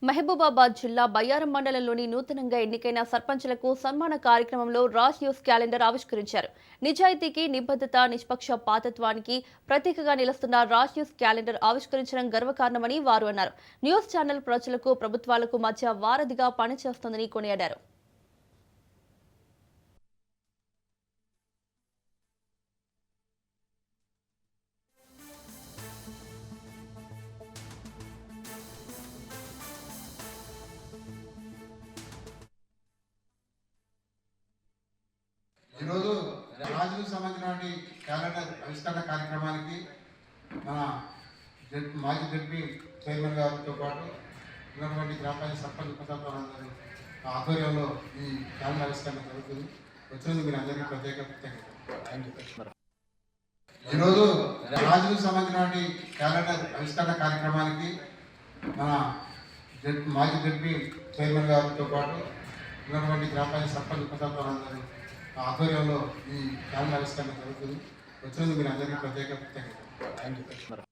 మహబూబాబాద్ జిల్లా బయ్యారం మండలంలోని నూతనంగా ఎన్నికైన సర్పంచులకు సన్మాన కార్యక్రమంలో రాజ్ న్యూస్ క్యాలెండర్ ఆవిష్కరించారు. నిజాయితీకి, నిబద్ధత, నిష్పక్షపాతత్వానికి ప్రతీకగా నిలుస్తున్న రాజ్ న్యూస్ క్యాలెండర్ ఆవిష్కరించడం గర్వకారణమని వారు అన్నారు. న్యూస్ ఛానల్ ప్రజలకు, ప్రభుత్వాలకు మధ్య వారధిగా పనిచేస్తోందని కొనియాడారు. ఈరోజు రాజుకు సంబంధించినటువంటి క్యాలెండర్ ఆవిష్కరణ కార్యక్రమానికి మన మాజీ జడ్పీ చైర్మన్ గారితో పాటు ఉన్నటువంటి గ్రామ పంచాయతీ సర్పంచ్ ఉపసర్పంచులందరూ ఆధ్వర్యంలో ఈ క్యాలెండర్ ఆవిష్కరణ జరుగుతుంది. వచ్చినందుకు మీరు అందరికీ ప్రత్యేక కృతజ్ఞతలు. ఈరోజు రాజుకు సంబంధించినటువంటి క్యాలెండర్ ఆవిష్కరణ కార్యక్రమానికి మన మాజీ జడ్పీ చైర్మన్ గారితో పాటు ఉన్నటువంటి గ్రామ పంచాయతీ సర్పంచ్ ఉపసర్పంచులందరూ ఆధ్వర్యంలో ఈ క్యాలెండర్ ఆవిష్కరణ జరుగుతుంది. వచ్చినందుకు మీరు అందరికీ ప్రత్యేక కృతజ్ఞతలు.